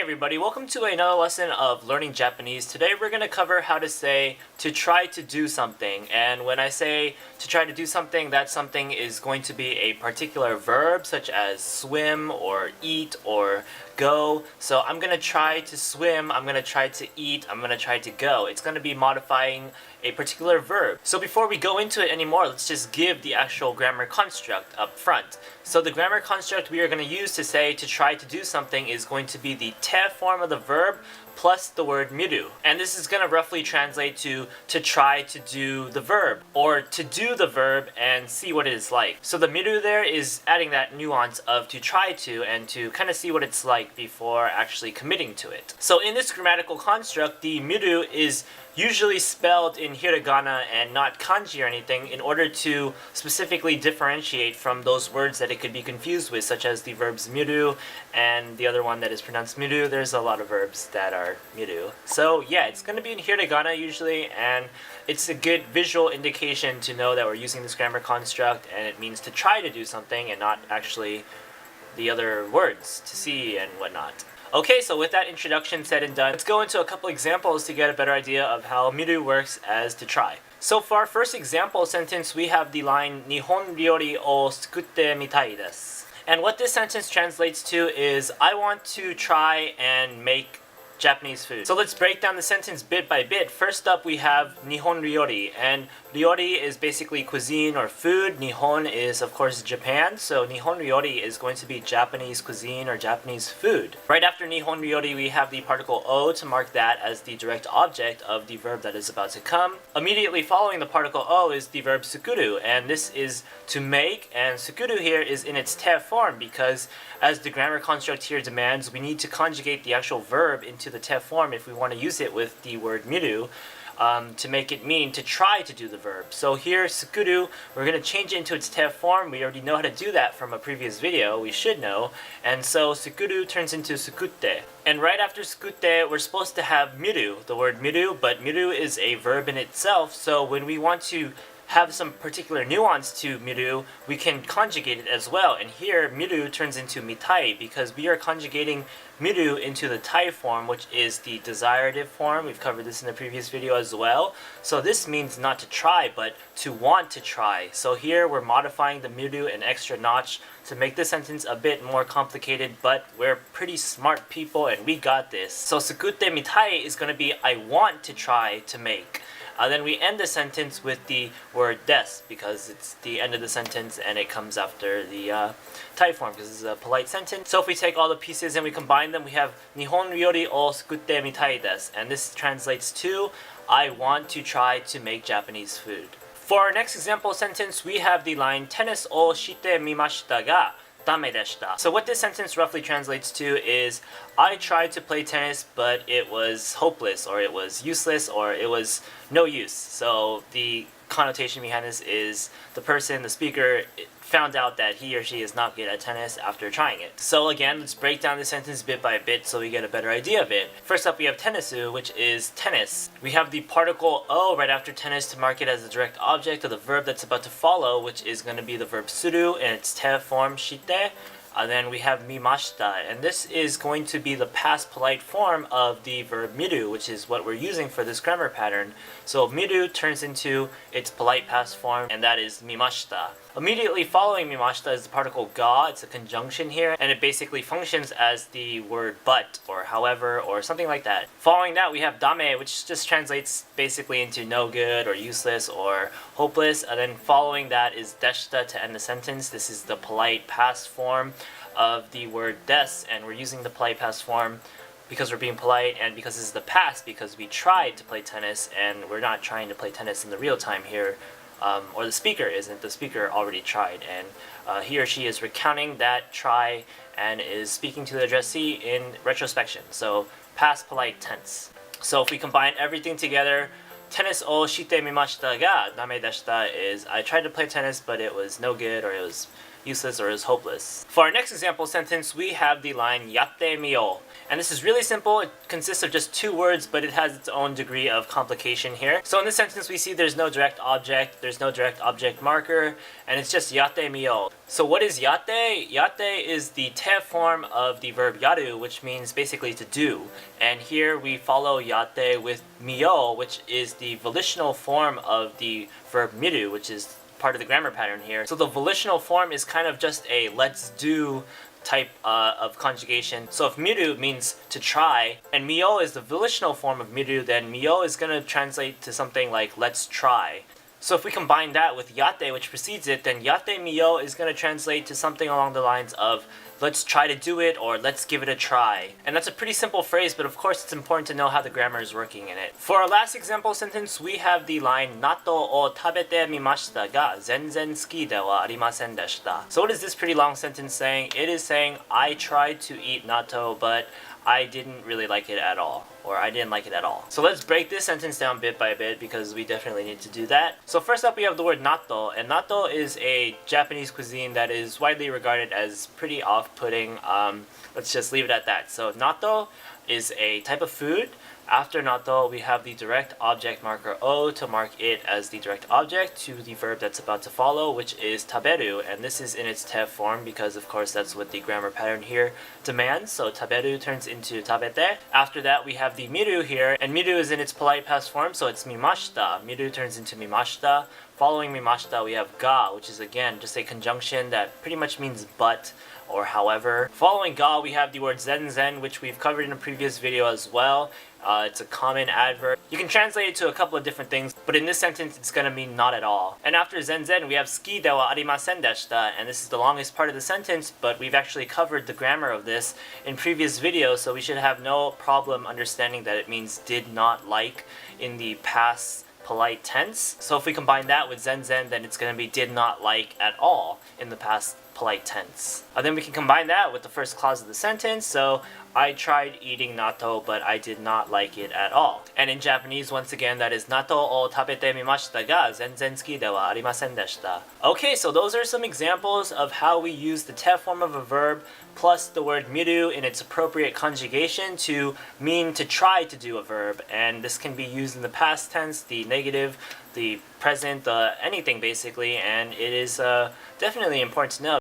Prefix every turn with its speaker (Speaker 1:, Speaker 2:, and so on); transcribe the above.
Speaker 1: everybody, welcome to another lesson of learning Japanese. Today we're going to cover how to say to try to do something. And when I say to try to do something, that something is going to be a particular verb such as swim or eat or go. So I'm going to try to swim, I'm going to try to eat, I'm going to try to go. It's going to be modifying a particular verb. So before we go into it anymore, let's just give the actual grammar construct up front. So the grammar construct we are going to use to say to try to do something is going to be the te form of the verb plus the word miru. And this is going to roughly translate to try to do the verb, or to do the verb and see what it is like. So the miru there is adding that nuance of to try to and to kind of see what it's like before actually committing to it. So in this grammatical construct, the miru is usually spelled in hiragana and not kanji or anything in order to specifically differentiate from those words that it could be confused with, such as the verbs miru and the other one that is pronounced miru. There's a lot of verbs that are miru. So yeah, it's going to be in hiragana usually, and it's a good visual indication to know that we're using this grammar construct and it means to try to do something and not actually the other words, to see and whatnot. Okay, so with that introduction said and done, let's go into a couple examples to get a better idea of how miru works as to try. So for our first example sentence, we have the line Nihon ryori o tsukutte mitai desu. And what this sentence translates to is, I want to try and make Japanese food. So let's break down the sentence bit by bit. First up, we have Nihon ryouri, and ryouri is basically cuisine or food. Nihon is of course Japan, so Nihon ryouri is going to be Japanese cuisine or Japanese food. Right after Nihon ryouri, we have the particle o to mark that as the direct object of the verb that is about to come. Immediately following the particle o is the verb tsukutte, and this is to make, and tsukutte here is in its te form because, as the grammar construct here demands, we need to conjugate the actual verb into the te form if we want to use it with the word miru to make it mean to try to do the verb. So here, tsukutte, we're going to change it into its te form. We already know how to do that from a previous video, we should know. And so tsukutte turns into tsukutte. And right after tsukutte, we're supposed to have miru, the word miru, but miru is a verb in itself, so when we want to have some particular nuance to miru, we can conjugate it as well. And here, miru turns into mitai because we are conjugating miru into the tai form, which is the desirative form. We've covered this in the previous video as well. So this means not to try, but to want to try. So here, we're modifying the miru an extra notch to make the sentence a bit more complicated, but we're pretty smart people and we got this. So tsukutte mitai is going to be I want to try to make. Then we end the sentence with the word desu because it's the end of the sentence and it comes after the tai form because this is a polite sentence. So if we take all the pieces and we combine them, we have Nihon ryori o tsukutte mitai desu, and this translates to I want to try to make Japanese food. For our next example sentence, we have the line Tennis o shite mimashita ga dame deshita. So what this sentence roughly translates to is, I tried to play tennis, but it was hopeless, or it was useless, or it was no use. So the connotation behind this is the person, the speaker, found out that he or she is not good at tennis after trying it. So again, let's break down the sentence bit by bit so we get a better idea of it. First up, we have tennisu, which is tennis. We have the particle o right after tennis to mark it as the direct object of the verb that's about to follow, which is going to be the verb suru in its te form shite. Then we have mimashita, and this is going to be the past polite form of the verb miru, which is what we're using for this grammar pattern. So miru turns into its polite past form, and that is mimashita. Immediately following mimashita is the particle ga. It's a conjunction here, and it basically functions as the word but, or however, or something like that. Following that, we have dame, which just translates basically into no good, or useless, or hopeless. And then following that is deshita to end the sentence. This is the polite past form of the word des, and we're using the polite past form because we're being polite and because this is the past because we tried to play tennis and we're not trying to play tennis in the real time here. Or the speaker isn't. The speaker already tried, and he or she is recounting that try and is speaking to the addressee in retrospection, so past polite tense. So if we combine everything together, tennis o shite mimashita ga dame deshita is I tried to play tennis but it was no good, or it was useless or is hopeless. For our next example sentence, we have the line yatte miyou. And this is really simple. It consists of just 2 words, but it has its own degree of complication here. So in this sentence, we see there's no direct object, there's no direct object marker, and it's just yatte miyou. So what is yatte? Yatte is the te form of the verb yaru, which means basically to do. And here we follow yatte with miyou, which is the volitional form of the verb miru, which is part of the grammar pattern here. So the volitional form is kind of just a let's do type of conjugation. So if miru means to try, and miyou is the volitional form of miru, then miyou is going to translate to something like let's try. So if we combine that with yatte, which precedes it, then yatte miyou is going to translate to something along the lines of let's try to do it or let's give it a try. And that's a pretty simple phrase, but of course it's important to know how the grammar is working in it. For our last example sentence, we have the line Nattouを食べてみましたが全然好きではありませんでした. So what is this pretty long sentence saying? It is saying I tried to eat natto, but I didn't really like it at all. Or I didn't like it at all. So let's break this sentence down bit by bit because we definitely need to do that. So first up we have the word natto, and natto is a Japanese cuisine that is widely regarded as pretty off-putting. Let's just leave it at that. So natto is a type of food. After natto, we have the direct object marker o to mark it as the direct object to the verb that's about to follow, which is taberu, and this is in its te form because of course that's what the grammar pattern here demands. So taberu turns into tabete. After that we have the miru here, and miru is in its polite past form, so it's mimashita. Miru turns into mimashita. Following mimashita we have ga, which is again just a conjunction that pretty much means but or however. Following ga we have the word zenzen, which we've covered in a previous video as well. It's a common adverb. You can translate it to a couple of different things, but in this sentence it's going to mean not at all. And after zenzen we have suki de wa arimasendeshita, and this is the longest part of the sentence, but we've actually covered the grammar of this in previous videos, so we should have no problem understanding that it means did not like in the past polite tense. So if we combine that with zenzen, then it's going to be did not like at all in the past polite tense. Then we can combine that with the first clause of the sentence. So I tried eating natto, but I did not like it at all. And in Japanese, once again, that is natto o tabete mimashita ga zenzen suki de wa arimasendeshita. Okay, so those are some examples of how we use the te form of a verb plus the word miru in its appropriate conjugation to mean to try to do a verb. And this can be used in the past tense, the negative, the present, anything basically, and it is definitely important to know.